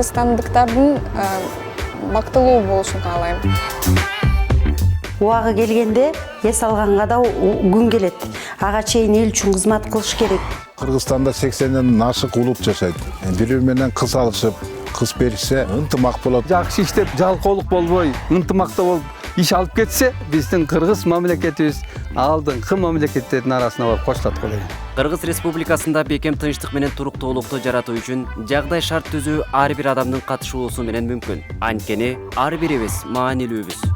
кыргызстандыктардын бактылуу болушун каалайм. Убагы келгенде эс алганга да күн келет. Ага чейин эл үчүн кызмат кылыш керек. Кыргызстанда 80ден ашык улут жашайт. Бири менен кыз алышып, кыз беришсе ынтымак болот. Жакшы иштеп, жалкоолук болбой, ынтымакта болуп иш алып кетсе, биздин кыргыз мамлекетибиз алдыңкы мамлекеттердин арасына барып кошулат го дейм. Кыргыз Республикасында бекем тынчтык менен туруктуулукту жаратуу үчүн жагдай шарт түзүү ар бир адамдын катышуусу менен мүмкүн. Анткени ар бирибиз маанилүүбүз.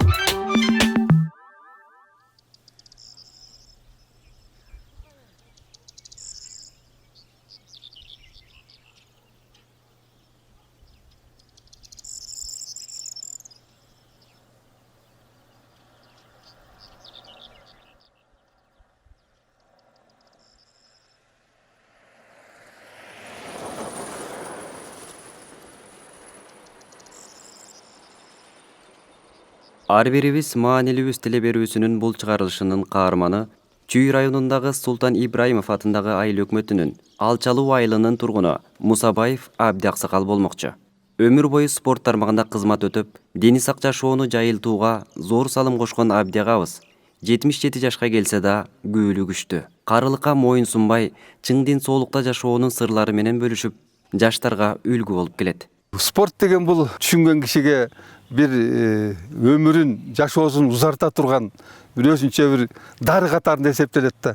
Ар бирибиз маанилүүбүз тиле берүүсүнүн бул чыгарылышынын каарманы Чүй районундагы Султан Ибраимов атындагы айыл өкмөтүнүн Алчалуу айылынын тургуну Мусабаев Абди Аксакал болмокчу. Өмүр бою спорт тармагында кызмат өтүп, дени сак жашоону жайылтууга зор салым кошкон Абди агабыз 77 жашка келсе да күбөлү күчтүү. Карылыкка моюн сунбай, чың ден соолукта жашоонун сырлары менен бөлүшүп, жаштарга үлгү болуп келет. Спорт деген бул түшүнгөн кишиге бир өмүрүн, жашоосун узарта турган бир өзүнчө бир дары катарында эсептелет да.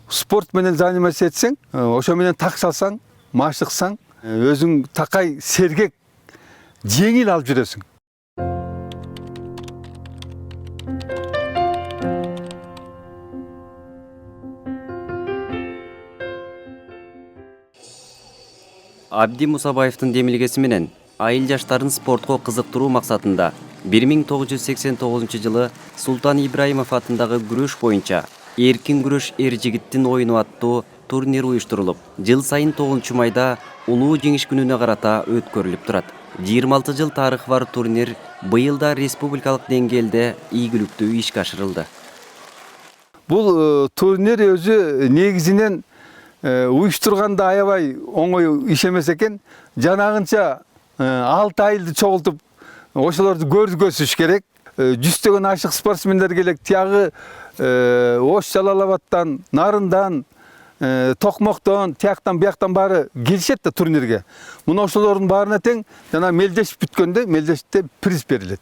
Спорт менен заниматься этсең, ошо менен так салсаң, машыксаң, өзүң такай, сергек, жеңил алып жүрөсүң. Абди Мусабаевдин демилгеси менен айыл жаштарын спортко кызыктыруу максатында 1989 жылы Султан Ибраимов атындагы күрөш боюнча эркин күрөш эр жигиттин оюну аттуу турнир уюштурулуп, жыл сайын 9-майда улуу жеңиш күнүнө карата өткөрүлүп турат. 26 жыл тарыхы бар турнир быйыл да республикалык деңгээлде ийгиликтүү ишке ашырылды. Бул турнир өзү негизинен уюштурганда аябай оңой иш эмес экен. Жанагынча 6 айылды чогултуп, ошолорду көргөзүш керек. Жүздөгөн ашык спортсмендер келек. Тиягы Ош Жалалабадтан, Нарындан, Токмоктон, тияктан бияктан баары келишет да турнирге. Мына ошолордун баарына тең жана мелдешип бүткөндө мелдеште приз берилет.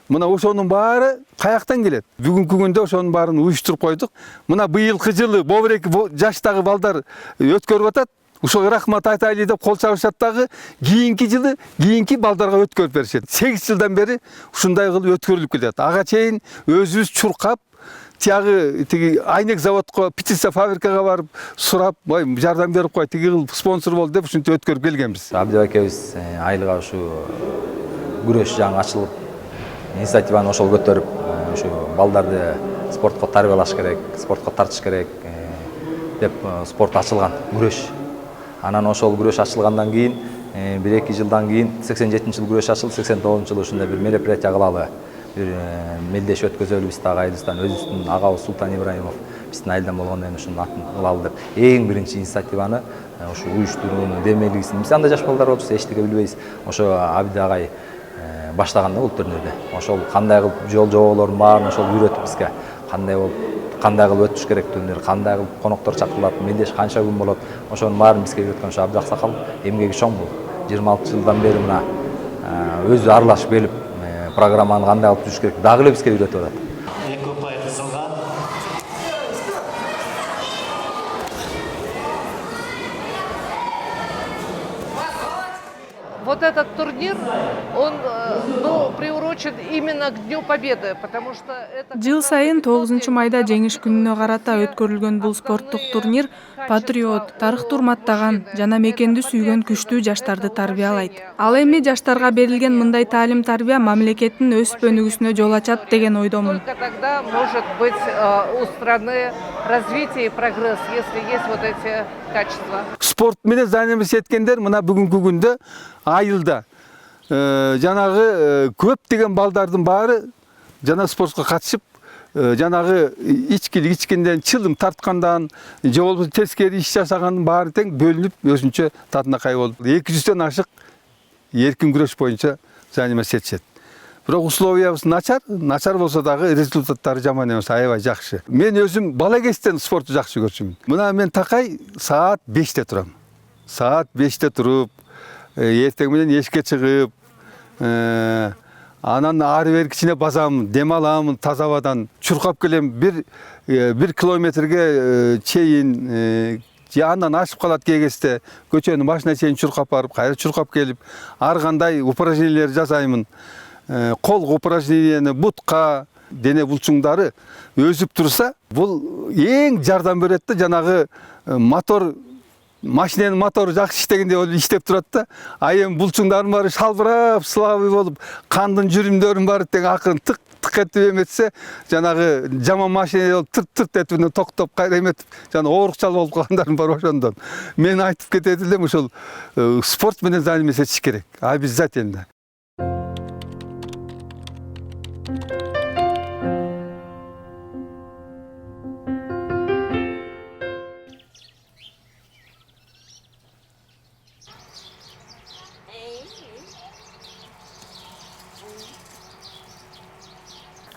Мына ошонун баары каяктан келет? Бүгүнкү күндө ошонун баарын уюштуруп койдук. Мына быйылкы жылы бобурек жаштагы балдар өткөрүп атат. Ушул рахмат айтайлы деп кол чабышат дагы, кийинки жылы кийинки балдарга өткөрүп беришет. 8 жылдан бери ушундай кылып өткөрүлүп келет. Ага чейин өзүбүз чуркап, тиягы тиги айнек заводко, птица фабрикага барып сурап, жардам берип кой, тиги кылып спонсор бол деп ушинтип өткөрүп келгенбиз. Абди акебиз айылга ушу күрөш жаңы ачылып, инициативаны ошол көтөрүп, ушу балдарды спортко тарбиялаш керек, спортко тартыш керек деп спорт ачылган күрөш. Анан ошол күрөш ачылгандан кийин 1-2 жылдан кийин 87-жыл күрөш ачылып, 89-жылы ушундай бир мероприятие кылалы, бир мелдеш өткөзөлү биз дагы айылыбыздан, өзүбүздүн агабыз Султан Ибраимов биздин айылдан болгондон кийин ушунун атын кылалы деп эң биринчи инициативаны ушу уюштуруунун демелгисин биз анда жаш балдар болчу эчтеке билбейбиз. Ошо Абди агай баштаганда бул турнирди. Ошол кандай кылып жол жоболорун баарын ошол үйрөтүп бизге, кандай кылып өтүш керек турнир, кандай кылып коноктор чакырылат, мелдеш канча күн болот, ошонун баарын бизге үйрөткөн ушу Абди Аксакал эмгеги чоң бул. 26 жылдан бери мына өзү аралашып келип, программаны кандай кылып түзүш керек дагы эле бизге үйрөтүп атат. Вот этот турнир, он был приурочен именно к Дню Победы, потому что это... Жыл сайын 9-майда жеңиш күнүнө карата өткөрүлгөн бул спорттук турнир патриот, тарыхты урматтаган жана мекенди сүйгөн күчтүү жаштарды тарбиялайт. Ал эми жаштарга берилген мындай таалим-тарбия мамлекеттин өсүп өнүгүүсүнө жол ачат деген ойдомун. Только тогда может быть у страны развитие и прогресс, если есть вот эти качества. Спорт менен заниматься эткендер мына бүгүнкү күндө айылда жанагы көп деген балдардын баары жана спортко катышып, жанагы ичкинден чылым тарткандан, же болбосо тескери иш жасагандын баары тең бөлүнүп өзүнчө татынакай болуп, 200дөн ашык эркин күрөш боюнча заниматься этишет. Бирок условиябыз начар болсо дагы результаттары жаман эмес, аябай жакшы. Мен өзүм бала кезден спортту жакшы көрчүмүн. Мына мен такай саат 5те турам. Саат 5те туруп, эртең менен эшикке чыгып, анан ары бери кичине базам, дем алам, таза абадан чуркап келем. Бир километрге чейин андан ашып калат кээ кезде. Көчөнүн башына чейин чуркап барып, кайра чуркап келип, ар кандай упражнениялер жасаймын. Кол упражненияны, бутка, дене булчуңдары өзүп турса, бул эң жардам берет да, жанагы мотор, машинанын мотору жакшы иштегенде ол иштеп турат да, а эми булчуңдардын баары шалбырап, слабый болуп, кандын жүрүмдөрүн баары тең акырын тык этип эметсе, жанагы жаман машина тырт этип токтоп кайра эметип, жана оорукчал болуп калгандардын бар ошондон. Мен айтып кетет элем, ошол спорт менен заниматься этиш керек, обязательно.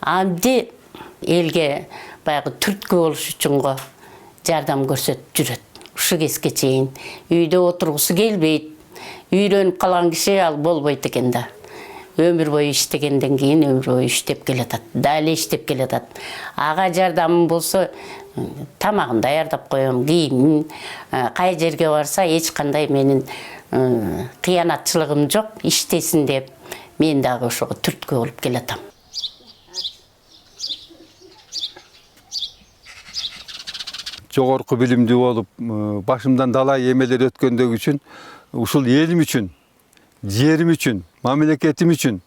Абди элге баягы түрткү болуш үчүн го жардам көрсөтүп жүрөт. Ушу кезге чейин үйдө отургусу келбейт. Үйрөнүп калган киши ал болбойт экен да. Өмүр бою иштегенден кийин өмүр бою иштеп келатат. Дали иштеп келатат. Ага жардамым болсо тамагын даярдап коем, кийимин, кай жерге барса эч кандай менин кыянатчылыгым жок, иштесин деп мен дагы ошого түрткү болуп келатам. Жогорку билимдүү болуп, башымдан далай эмелер өткөндөгү үчүн, ушул элим үчүн, жерим үчүн, мамлекетим үчүн,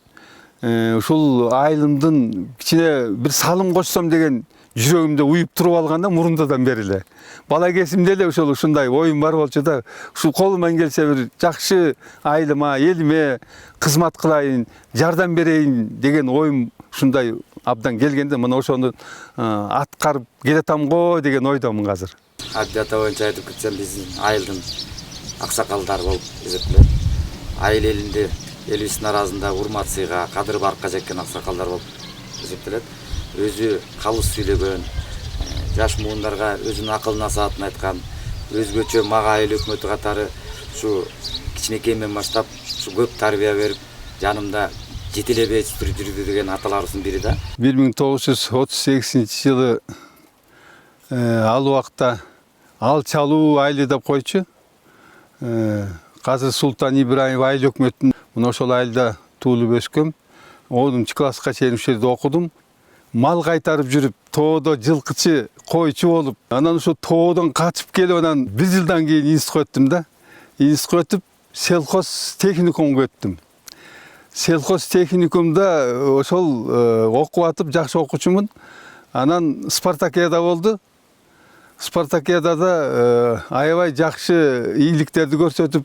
ушул айылымдын кичине бир салым кочсом деген жүрөгүмдө уюп туруп алганда мурундадан бери эле. Бала кезимде эле ушундай оюм бар болчу да, ушул колуман келсе бир жакшы айылыма, элиме кызмат кылайын, жардам берейин деген оюм ушундай абдан келгенде, мына ошону аткарып келатам го деген ойдомун азыр. Абди ата боюнча айтып кетсем, биздин айылдын аксакалдары болуп эсептелет. Айыл элинде, элибиздин арасында урмат сыйга, кадыр баркка жеткен аксакалдар болуп эсептелет. Өзү калыс сүйлөгөн, жаш муундарга өзүнүн акыл насаатын айткан, өзгөчө мага айыл өкмөтү катары ушу кичинекейимден баштап ушу көп тарбия берип, жанымда жетелебей жүрдү деген аталарыбыздын бири да. 1938 жылы ал убакта ал чалуу айылы деп койчу. Казыр Султан Ибраимов айыл өкмөтүнүн мына ошол айылда туулуп өскөм. 10 класска чейин ушул жерде окудум. Мал кайтарып жүрүп, тоодо жылкычы, койчу болуп, анан ошо тоодон качып келип, анан 1 жылдан кийин институтка өттүм да. Институтка өтүп, селхоз техникумга өттүм. Селхоз техникумда ошол окуп атып жакшы окуучумун. Анан Спартакиада болду. Спартакиадада аябай жакшы ийгиликтерди көрсөтүп,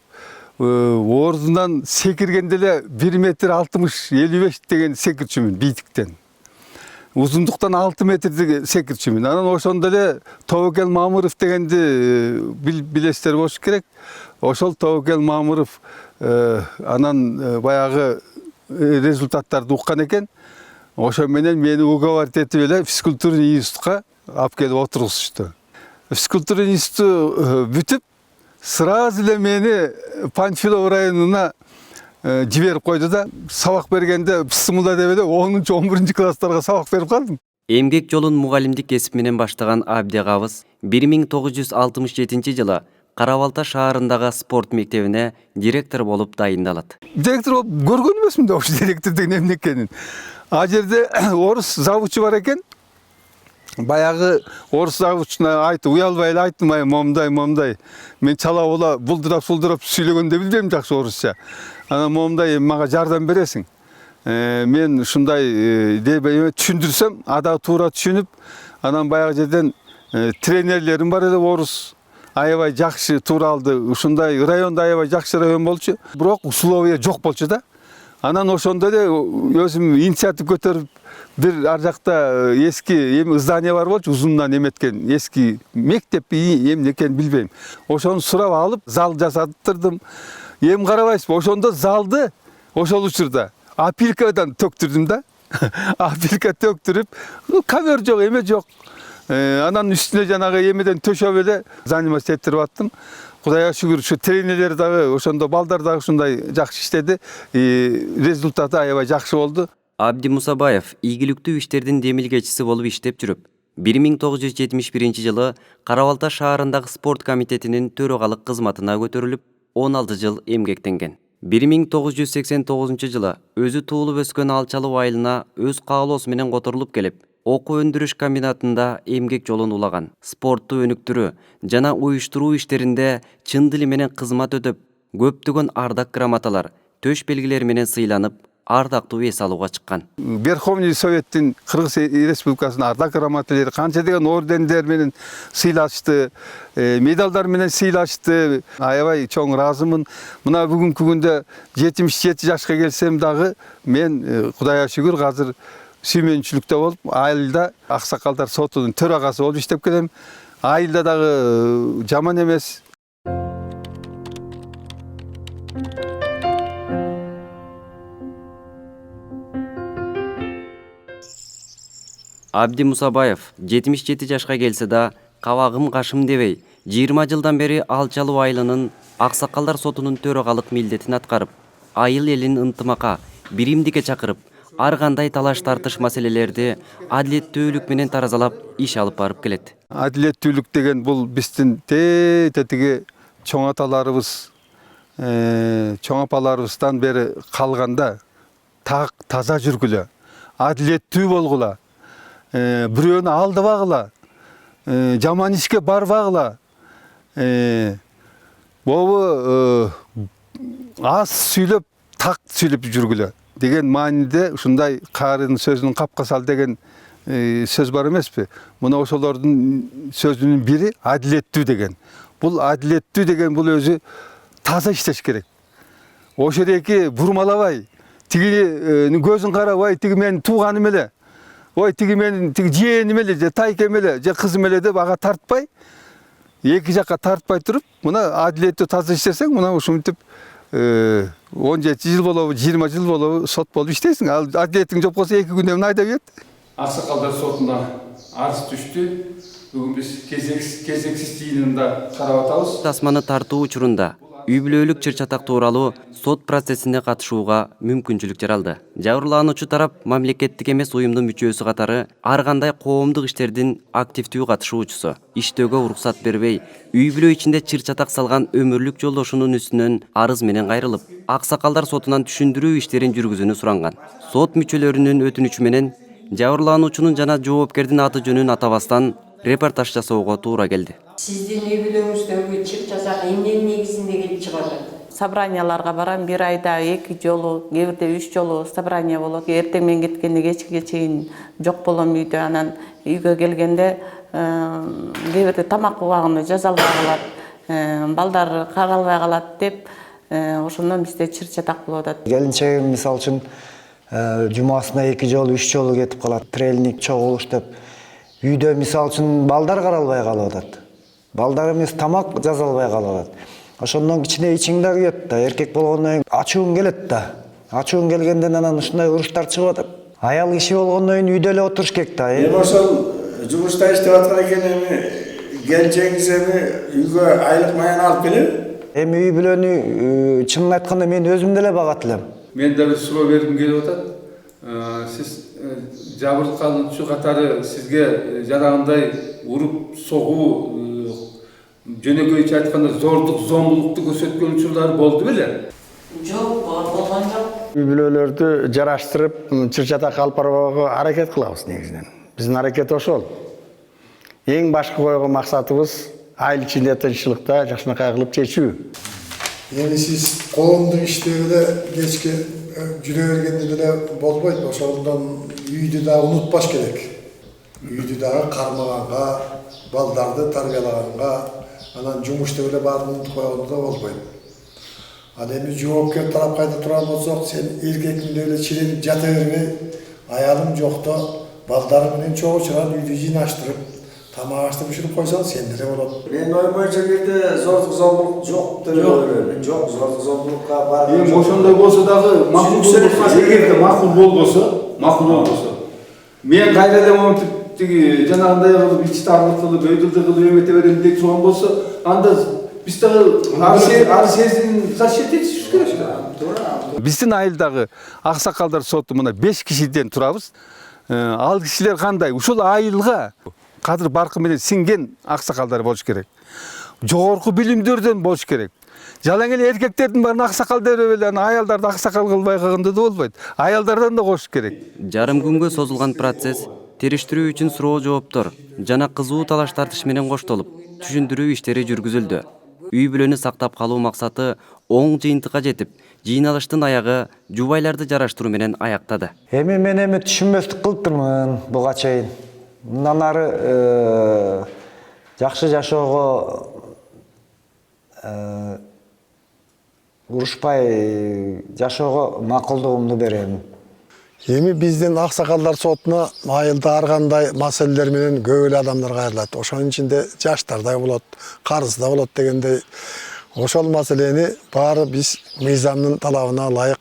ордунан секиргенде эле 1 метр 60-55 деген секирчүмүн бийиктиктен. Узундуктан 6 метрди секирчүмүн. Анан ошондо эле Тобокел Мамыров дегенди билесиздер болуш керек. Ошол Тобокел Мамыров анан баягы результаттарды уккан экен. Ошо менен мени уговорить этип эле физкультурный институтка алып келип отургузушту. Физкультурный институту бүтүп, сразу эле мени Панфилов районуна жиберип койду да, сабак бергенде бисмилла деп эле 10-11 класстарга сабак берип калдым. Эмгек жолун мугалимдик кесип менен баштаган Абди агабыз 1967 жылы Карабалта шаарындагы спорт мектебине директор болуп дайындалат. Директор болуп көргөн эмесмин да ошо директор деген эмне экенин. А жерде орус завучу бар экен. Баягы орус завучуна айтып, уялбай эле айттым, момундай. Мен чала бола булдурап сүйлөгөндө билбейм жакшы орусча. Анан момундай мага жардам бересиң. Мен ушундай деп түшүндүрсөм, ада туура түшүнүп, анан баягы жерден тренерлерим бар эле орус. Аябай жакшы туура алды. Ушундай районда аябай жакшы район болчу. Бирок условия жок болчу да. Анан ошондо эле өзүм инициатив көтөрүп, бир ар жакта эски здание бар болчу, узундан эметкен эски мектеп эмне экенин билбейм. Ошону сурап алып, зал жасаттырдым. эми карабайсызбы, ошондо залды ошол учурда апилкадан төктүрдүм да. Апилка төктүрүп, ковер жок, эме жок. Анан үстүнө жанагы эмеден төшөп эле заниматься этирип аттым. Кудайга шүгүр, ушу тренерлер дагы ошондо балдар дагы ушундай жакшы иштеди. Результаты аябай жакшы болду. Абди Мусабаев ийгиликтүү иштердин демилгечиси болуп иштеп жүрүп, 1971 жылы Кара-Балта шаарындагы спорт комитетинин төрөгалык кызматына көтөрүлүп, 16 жыл эмгектенген. 1989 жылы өзү туулуп өскөн Алчалуу айылына өз каалоосу менен которулуп келип, окуу өндүрүш комбинатында эмгек жолун улаган. Спортту өнүктүрүү жана уюштуруу иштеринде чын дили менен кызмат өтөп, көптөгөн ардак грамоталар, төш белгилери менен сыйланып, ардактуу эс алууга чыккан. Верховный Советтин Кыргыз Республикасынын ардак грамоталары канча деген ордендер менен сыйлашты, медалдар менен сыйлашты. Аябай чоң ыраазымын. Мына бүгүнкү күндө 77 жашка келсем дагы мен Кудайга шүгүр азыр сүймөнчүлүктө болуп, айылда Аксакалдар сотунун төрагасы болуп иштеп келем. Айылда дагы жаман эмес. Абди Мусабаев 77 жашка келсе да, кабагым кашым дебей, 20 жылдан бери Алчалуу айылынын Аксакалдар сотунун төрагалык милдетин аткарып, айыл элин ынтымакка, биримдикке чакырып, ар кандай талаш тартыш маселелерди адилеттүүлүк менен таразалап иш алып барып келет. Адилеттүүлүк деген бул биздин тетиги чоң аталарыбыз, чоң апаларыбыздан бери калганда так таза жүргүлө, адилеттүү болгула, бирөөнү алдабагыла, жаман ишке барбагыла, болбу аз сүйлөп, так сүйлөп жүргүлө деген мааниде ушундай каарынын сөзүнүн капка сал деген сөз бар эмеспи? Мына ошолордун сөзүнүн бири адилеттүү деген. Бул адилеттүү деген бул өзү таза иштеш керек. Ошол эки бурмалабай, тигини көзүн карабай, тиги менин тууганым эле, ой тиги менин тиги жээним эле, же тайкем эле, же кызым эле деп ага тартпай, эки жакка тартпай туруп, мына адилеттүү таза иштесең, мына ушинтип 17 жыл болобу, 20 жыл болобу сот болуп иштейсиң. Ал адилеттиң жоқ болсо 2 күндө эмне айдап ийет? Аксакалдар сотуна арыз түштү. Бүгүн биз кезексиз жыйынында карап атабыз. Тасманы тартуу учурунда үй бүлөлүк чыр-чатак тууралуу сот процессине катышууга мүмкүнчүлүк жаралды. Жабырлануучу тарап мамлекеттик эмес уюмдун мүчөсү катары ар кандай коомдук иштердин активдүү катышуучусу. Иштөөгө уруксат бербей, үй бүлө ичинде чыр-чатак салган өмүрлүк жолдошунун үстүнөн арыз менен кайрылып, Аксакалдар сотунан түшүндүрүү иштерин жүргүзүүнү суранган. Сот мүчөлөрүнүн өтүнүчү менен жабырлануучунун жана жоопкердин аты жөнүн атабастан репортаж жасоого туура келди. Сиздин үй бүлөңүздөгү чыр-чатак эмне негизинде келип чыгат? Собранияларга барам, бир айда 2 жолу, кээ бирде 3 жолу собрания болот. Эртең менен кеткенде кечке чейин жок болом үйдө, анан үйгө келгенде кээ бирде тамак убагында жаза албай калат, балдар каралбай калат деп, ошондон бизде чыр-чатак болуп атат. Келинчегим мисалы үчүн жумасына 2 жолу, 3 жолу кетип калат. Трелник чогулуш деп үйдө мисалы үчүн балдар каралбай калып атат. Балдар эмес тамак жаза албай калып атат. Ошондон кичине ичиң да күйөт да, эркек болгондон кийин ачууң келет да. Ачууң келгенден анан ушундай уруштар чыгып атат. Аял киши болгондон кийин үйдө эле отуруш керек да. Эми ошол жумушта иштеп аткан экен, эми келинчегиңиз эми үйгө айлык маян алып келеби? Эми үй бүлөнү чынын айтканда мен өзүм деле багат элем. Мен да бир суроо бергим келип атат. Сиз жабырлануучу катары сизге жанагындай уруп согуу, жөнөкөйчө айтканда зордук, зомбулукту көрсөткөн учурлар болду беле? Жок, болгон жок. Үй бүлөлөрдү жараштырып, чыр-чатак алып барууга аракет кылабыз негизинен. Биздин аракет ошол. Эң башкы койгон максатыбыз айыл ичинде тынччылыкта жакшынакай кылып чечүү. Эми сиз коомдук иштегиле кечке жүрө бергенде деле болбойт. Ошондон үйдү да унутпаш керек. Үйдү дагы кармаганга, балдарды тарбиялаганга, анан жумушту эле баарын унутуп койгондо да болбойт. Ал эми жоопкер тарап кайда турган болсок, сен эркекимде эле чиренип жата бербей, аялым жокто балдары менен чогуу чыган үйдү жыйнаштырып, тамақ ашты пішіріп қойсаң сенде де болады. Мен ойымша жерде зорлық зомбылық жоқ деп ойлаймын. Жоқ, зорлық зомбылыққа бар. Эми ошондой болсо дагы макул болбосо, эгерде макул болбосо. Мен кайра эле монтип тиги жанагындай кылып ичтарлык кылып, өйдүлдү кылып эмете берем деп турган болсо, анда биз дагы ар сезин защита этишибиз керек да. Биздин айылдагы аксакалдар соту мына 5 кишиден турабыз. Ал кишилер кандай? Ушул айылга кадыр баркы менен сиңген аксакалдар болуш керек. Жогорку билимдерден болуш керек. Жалаң эле эркектердин баарын аксакал деп эле аялдарды аксакал кылбай калганда да болбойт. Аялдардан да кош керек. Жарым күнгө созулган процесс териштирүү үчүн суроо жооптор жана кызуу талаш тартыш менен коштолуп, түшүндүрүү иштери жүргүзүлдү. Үй бүлөнү сактап калуу максаты оң жыйынтыкка жетип, жыйналыштын аягы жубайларды жараштыруу менен аяктады. Мен түшүнбөстүк кылып турмун буга чейин. Мындан ары жакшы жашоого урушпай жашоого макулдугумду берем. Эми биздин аксакалдар сотуна айылда ар кандай маселелер менен көп эле адамдар кайрылат. Ошонун ичинде жаштар да болот, карыз да болот дегендей. Ошол маселени баары биз мыйзамдын талабына ылайык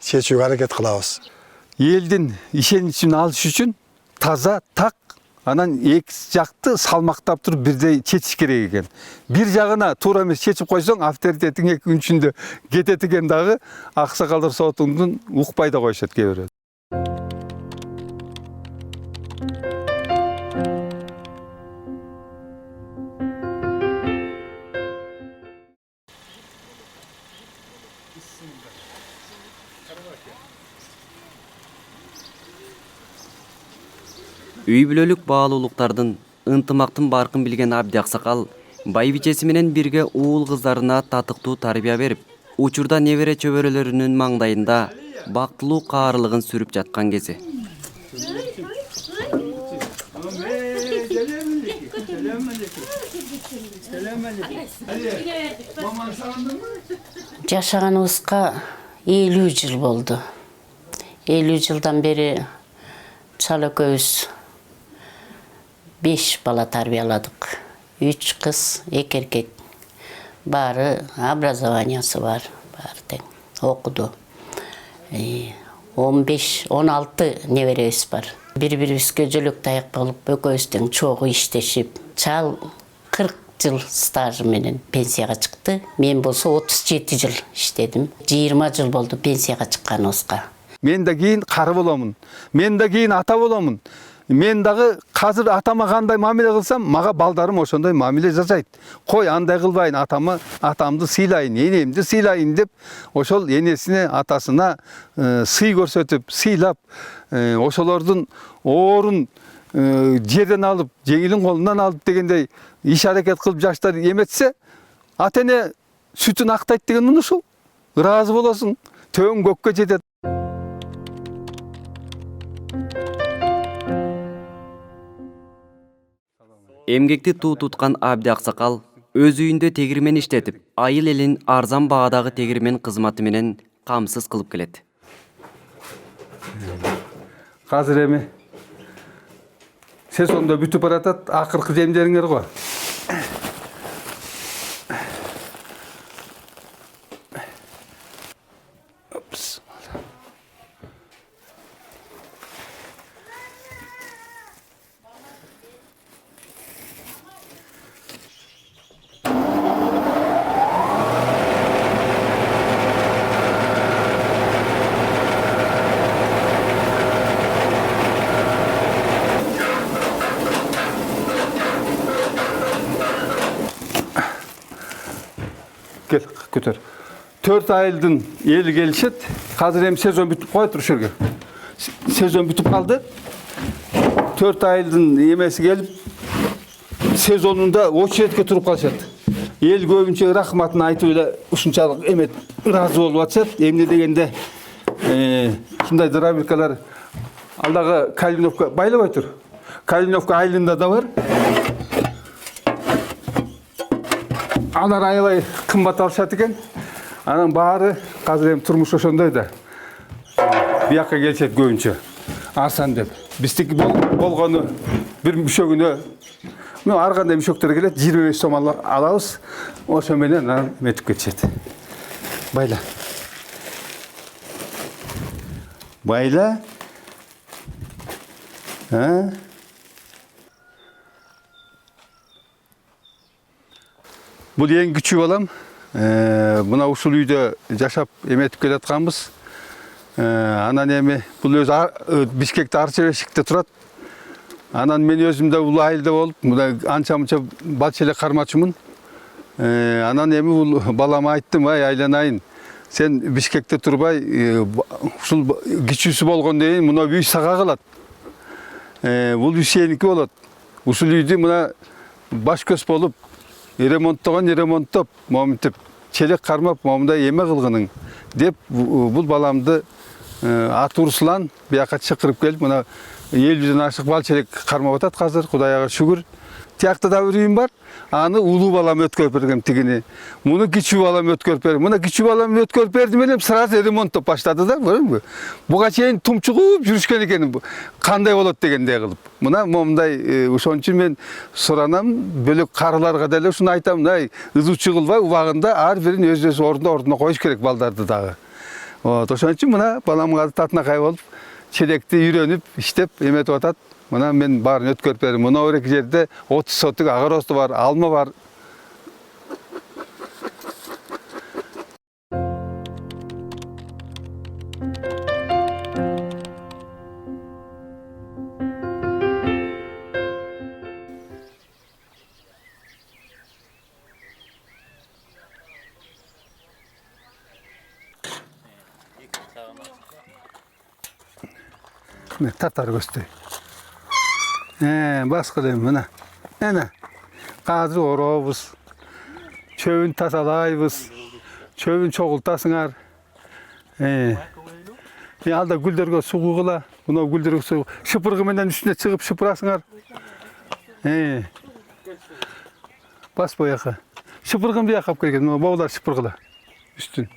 чечүүгө аракет кылабыз. Элдин ишеничин алыш үчүн таза, так, анан эки жакты салмактап туруп бирдей чечиш керек экен. Бир жагына туура эмес чечип койсоң, авторитетиң 2 күн ичинде кетет экен дагы, аксакалдар сотунун укпай да коюшат кээ бирөө. Үй бүлөлүк баалуулуктардын, ынтымактын баркын билген Абди Аксакал байбичеси менен бирге уул кыздарына татыктуу тарбия берип, учурда небере чөбөрөлөрүнүн маңдайында бактылуу каарылыгын сүрүп жаткан кези. Жашаганыбызга 50 жыл болду. 50 жылдан бери Чал экөөбүз 5 бала тарбияладык. 3 кыз, 2 эркек. Баары образованиясы бар, баары тең окуду. 15-16 неберебиз бар. Бири-бирибизге жөлөк таяк болуп, экөөбүз тең чогуу иштешип, Чал 40 жыл стажы менен пенсияга чыкты. Мен болсо 37 жыл иштедим. 20 жыл болду пенсияга чыкканыбызга. Мен да кийин кары боломун. Мен да кийин ата боломун. Мен дагы азыр атама кандай мамиле кылсам, мага балдарым ошондой мамиле жасайт. Кой андай кылбайын, атамды сыйлайын, энемди сыйлайын деп, ошол энесине, атасына сый көрсөтүп, сыйлап, ошолордун оорун жерден алып, жеңилин колунан алып дегендей иш аракет кылып жаштар эметсе, ата эне сүтүн актайт деген ушул. Ыраазы болосуң, төң көккө жетет. Эмгекти туу туткан Абди Аксакал өз үйүндө тегирмен иштетип, айыл элин арзан баадагы тегирмен кызматы менен камсыз кылып келет. Азыр эми сезондо бүтүп баратат, акыркы жемдериңер го. Gel, götür. 4 айылдын ели келишет. Азыр эми сезон бүтүп койт ушул жерге. Сезон бүтүп калды. 4 айылдын эмеси келип, сезонунда очередке туруп калышат. Эл көбүнчө рахматын айтып эле ушунчалык эмет ыраазы болуп атышат. Эмне дегенде ушундай дробилкалар алдагы Калиновка байлабай тур. Калиновка айылында да бар. Алар аябай кымбат алышат экен. Анан баары азыр эми турмуш ошондой да. Бияка келишет көбүнчө. Арсан деп. Биздики болгону бир мүшөгүнө Мен ар кандай мешөктөр келет, 25 сом алабыз. Ошо менен метип кетишет. Байла. Байла. Бул эң күчүү балам. Мына ушул үйдө жашап эметип келатканбыз. Анан эми бул өзү Бишкекте Арчабешикте турат. Анан мен өзүм да бул айылда болуп, мына анча-мынча балча эле кармачымын. Анан эми бул балама айттым, айланайын. Сен Бишкекте турбай, ушул кичүүсү болгондон кийин мына үй сага калат. Бул үй сеники болот. Ушул үйдү мына баш көз болуп, ремонттоп, моминтип, челек кармап, момундай эме кылгының деп бул баламды аты Руслан бияка чакырып келип, мына 50ден ашык балчелек кармап атат азыр, Кудайга шүгүр. Тиякта да бир үйүм бар. Аны улуу балам өткөрүп бергем тигини. Муну кичүү балам өткөрүп берди. Мына кичүү балам өткөрүп бердим элем, сразу ремонттоп баштады да, көрдүңбү? Буга чейин тумчугуп жүрүшкөн экен, кандай болот дегендей кылып. Мына момундай ошон үчүн мен суранам, бөлөк карыларга деле ушуну айтам, ызуучу кылбай, убагында ар бирин өз ордуна коюш керек балдарды дагы. Ошон үчүн мына балам татынакай болуп, челекти үйрөнүп, иштеп эметип атат. Мына мен баарын өткөрүп бердим. Мына өрек жерде 30 сотук агоросту бар, алма бар. Татар көстөй. Басқылым, мына. Қазір оробыз, чөбін тазалайбыз, чөбін чоғылтасыңар. Алда гүлдерге су құғыла, мына гүлдерге су шыпырғы менен үстіне шығып шыпырасыңар. Бас бояқы. Шыпырғын бияқап келген, баулар шыпырғыла үстін.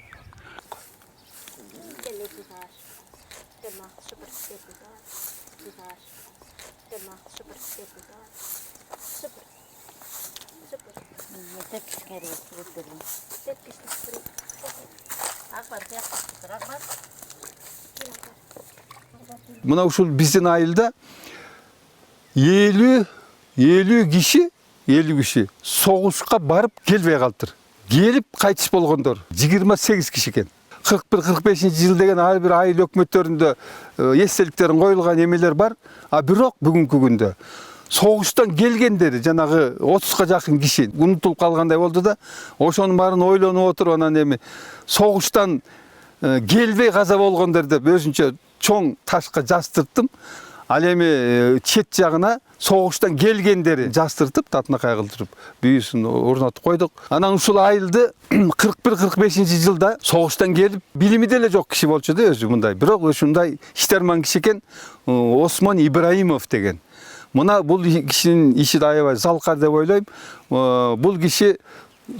Мына ушул биздин айылда 50 киши согушка барып келбей калыптыр. Келип кайтыш болгондор 28 киши экен. 41-45 жыл деген ар бир айыл өкмөттөрүндө эстеликтерин коюлган эмелер бар. А бирок бүгүнкү күндө согуштан келгендери жанагы 30га жакын киши унутулуп калгандай болду да, ошонун баарын ойлонуп отуруп анан эми согуштан келбей каза болгондор деп өзүнчө чоң ташка жастырттым. Ал эми чет жагына согуштан келгендери жастыртып, татынакай кылдырып, бүйүсүн орнотуп койдук. Анан ушул айылды 41-45 жылда согуштан келип, билими деле жок киши болчу да өзү мындай. Бирок ушундай иштерман киши экен, Осмон Ибраимов деген. Мына бул кишинин иши да аябай залкар деп ойлойм. Бул киши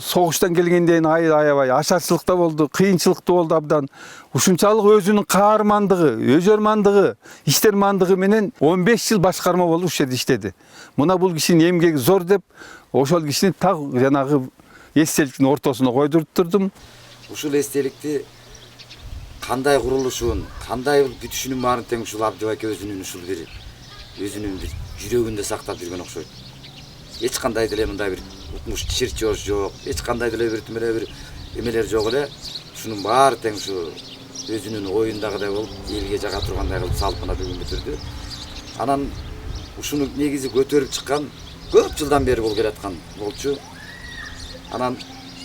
согуштан келгенден аябай ашарчылыкта болду, кыйынчылыктуу болду абдан. Ушунчалык өзүнүн каармандыгы, өжөрмандыгы, иштермандыгы менен 15 жыл башкарма болуп ушул жерде иштеди. Мына бул кишинин эмгеги зор деп, ошол кишини так жанагы эстеликтин ортосуна койдуруп турдум. Ушул эстеликти кандай курулушун, кандай бүтүшүнүн баарын тең ушул Абдыбаке өзүнүн бир жүрөгүндө сактап жүргөн окшойт. Эч кандай деле мындай бир укмуш чирчош жок, эч кандай деле бир эмелер жок эле. Ушунун баары тең ушу өзүнүн оюндагыдай болуп, элге жага тургандай кылып салпына бүгүн бүтүрдү. Анан ушуну негизи көтөрүп чыккан көп жылдан бери бул келаткан болчу. Анан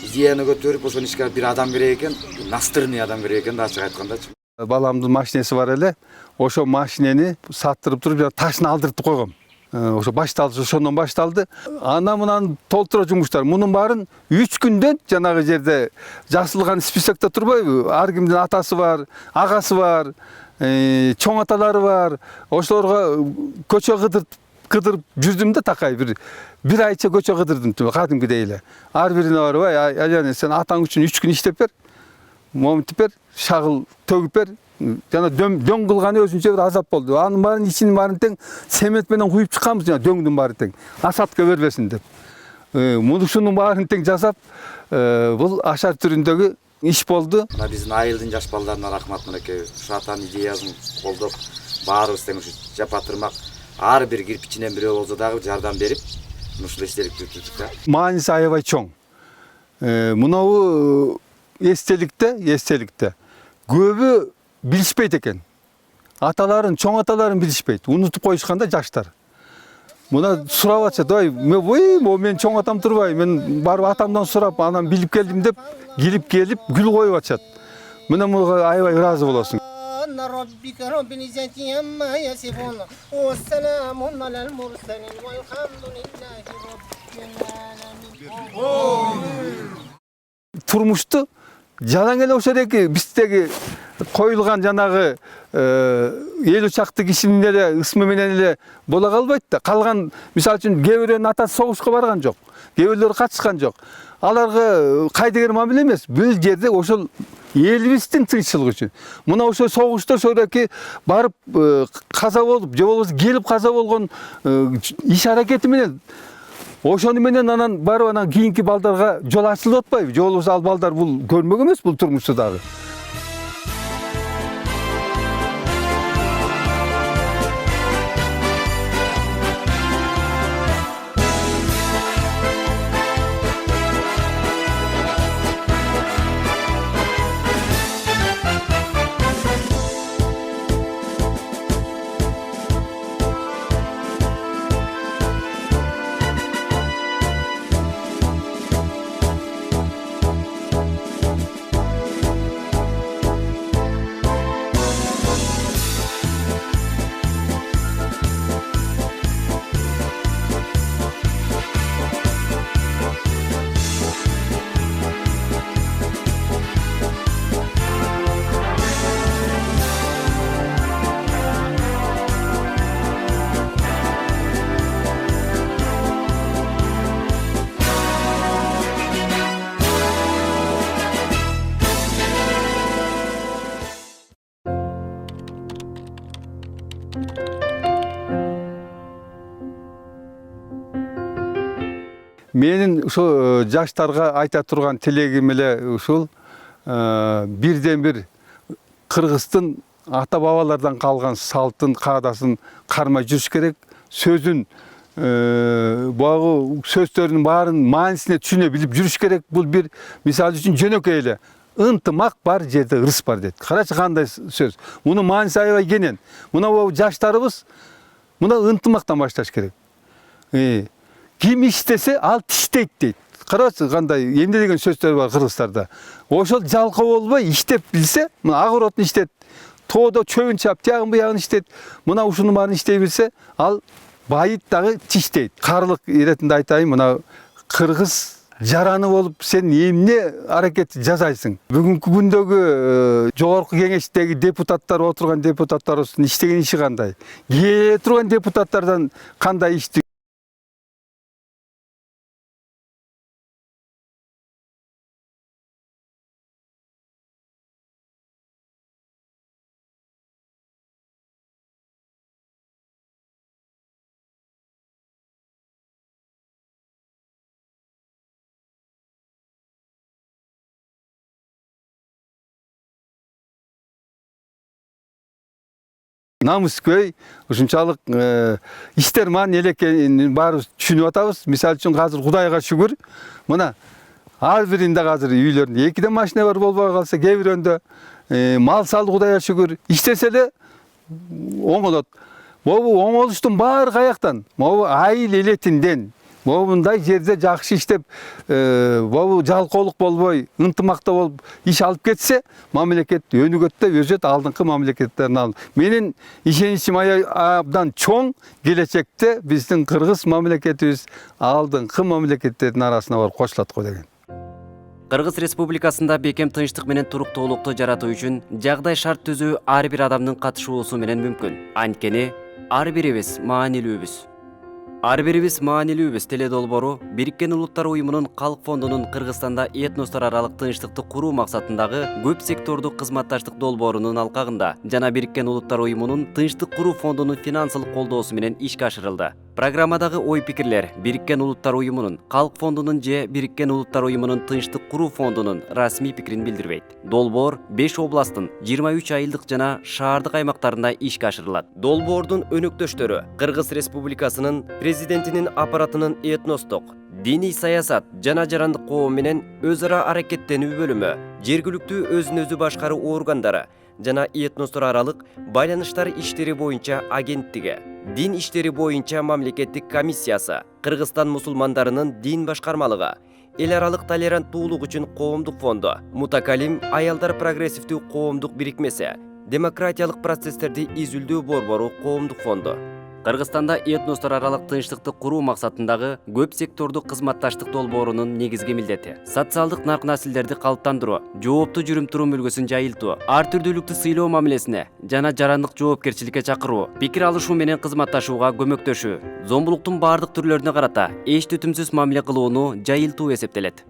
идеяны көтөрүп, ошон ишке бир адам керек экен, настырный адам керек экен да, ачык айткандачы. Баламдын машинеси бар эле, ошо машинени саттырып туруп, ташын алдыртып койгом. Ошо башталды, ошондон башталды. Анан толтура жумуштар. Мунун баарын 3 күндөн жанагы жерде жазылган списокто турбайбы? Ар кимдин атасы бар, агасы бар, чоң аталары бар. Ошолорго көчө кыдырып жүрдүм да такай бир айча көчө кыдырдым, кадимкидей эле. Ар бирине барып, айлан сен атаң үчүн 3 күн иштеп бер, моминтип бер, шагыл төгүп бер, жана дөң кылганы өзүнчө бир азап болду. Анын баарын ичинин баарын тең цемент менен куюп чыкканбыз, жана дөңдүн баары тең асатка бербесин деп. Мунушунун баарын тең жасап, бул ашар түрүндөгү иш болду. Мына биздин айылдын жаш балдарына рахмат мынакей. Ушу атанын идеясын колдоп, баарыбыз тең ушу жапа тырмак ар бир кирпичинен бирөө болсо дагы жардам берип, ушул эстеликти өткөрдүк да. Мааниси аябай чоң. Мынабу эстеликте көбү билишпейт экен. Аталарын, чоң аталарын билишпейт. Унутуп коюшканда жаштар. Мына сурап атышат, ой, мен чоң атам турбай, мен барып атамдан сурап, анан билип келдим деп, келип гүл коюп атышат. Мына буга аябай ыраазы болосуң. Турмушту жалаң эле ошол эки биздеги коюлган жанагы 50 чакты кишинин эле ысмы менен эле бола калбайт да. Калган, мисалы үчүн, кээ бирөөнүн атасы согушка барган жок, кээ бирлери катышкан жок. Аларга кайдыгер мамиле эмес. Бул жерде ошол элибиздин тынччылыгы үчүн. Мына ошо согушта ошондоки барып каза болуп, же болбосо келип каза болгон иш аракети менен ошону менен анан барып анан кийинки балдарга жол ачылып атпайбы? Же болбосо ал балдар бул көрмөк эмес бул турмушту дагы. Менин ушул жаштарга айта турган тилегим эле ушул: бирден бир Кыргыздын ата бабалардан калган салтын, каадасын кармай жүрүш керек. Сөзүн, багы сөздөрүнүн баарын маанисине түшүнө билип жүрүш керек. Бул бир, мисалы үчүн, жөнөкөй эле ынтымак бар жерде ырыс бар дейт. Карачы кандай сөз. Мунун мааниси аябай кенен. Мына жаштарыбыз мына ынтымактан башташ керек. Ким иштесе ал тиштейт дейт. Карачы кандай эмне деген сөздөр бар кыргыздарда. Ошол жалкоо болбой иштеп билсе, мына агоротун иштет, тоодо чөбүн чап, тиягын буягын иштет. Мына ушунун баарын иштей билсе, ал байыт дагы тиштейт. Карлык иретинде айтайын, мына кыргыз жараны болуп сен эмне аракет жасайсың? Бүгүнкү күндөгү жогорку кеңештеги депутаттар, отурган депутаттарыбыздын иштеген иши кандай? Келе турган депутаттардан кандай ишти? Намыскөй, ушунчалык иштер маан элекенин баарыбыз түшүнүп атабыз. Мисалы үчүн азыр Кудайга шүгүр, мына ар биринде азыр үйлөрүндө 2 машина бар, болбой калса кээ бирөөндө мал сал, Кудайга шүгүр, иштесе эле оңолот. Могу оңолуштун баары каяктан? Могу айыл элетинден. Мындай жерде жакшы иштеп, жалкоолук болбой, ынтымакта болуп иш алып кетсе, мамлекет өнүгөт, өсөт, алдыңкы мамлекеттердин алып. Менин ишеничим абдан чоң, келечекте биздин кыргыз мамлекетибиз алдыңкы мамлекеттердин арасына барып кошулат го деген. Кыргыз Республикасында бекем тынчтык менен туруктуулукту жаратуу үчүн жагдай шарт түзүү ар бир адамдын катышуусу менен мүмкүн. Анткени ар бирибиз маанилүүбүз. Ар бирибиз маанилүүбүз теле долбоору Бириккен Улуттар Уюмунун Калк фондунун Кыргызстанда этностор аралык тынчтыкты куруу максатындагы көп сектордук кызматташтык долбоорунун алкагында жана Бириккен Улуттар Уюмунун Тынчтык куруу фондунун финансылык колдоосу менен ишке ашырылды. Программадагы ой-пикирлер Бириккен Улуттар Уюмунун, Калк фондунун же Бириккен Улуттар Уюмунун Тынчтык куруу фондунун расмий пикирин билдирбейт. Долбоор 5 областтын 23 айылдык жана шаардык аймактарында ишке ашырылат. Долбоордун өнөктөштөрү Кыргыз Республикасынын президентинин аппаратынын этностук, диний саясат жана жарандык коом менен өз ара аракеттенүү бөлүмү, жергиликтүү өзүн өзү башкаруу органдары жана этностор аралык байланыштар иштери боюнча агенттиги, дин иштери боюнча мамлекеттик комиссиясы, Кыргызстан мусулмандарынын дин башкармалыгы, эл аралык толеранттуулук үчүн коомдук фонду, Мутакалим аялдар прогрессивдүү коомдук бирикмеси, демократиялык процесстерди изилдөө борбору коомдук фонду. Кыргызстанда этностор аралык тынчтыкты куруу максатындагы көп сектордук кызматташтык долбоорунун негизги милдети социалдык нарк-насилдерди калыптандыруу, жооптуу жүрүм-турум үлгүсүн жайылтуу, ар түрдүүлүктү сыйлоо мамилесине жана жарандык жоопкерчиликке чакыруу, пикир алышуу менен кызматташууга көмөктөшүү, зомбулуктун бардык түрлөрүнө карата эч түтүмсүз мамиле кылууну жайылтуу эсептелет.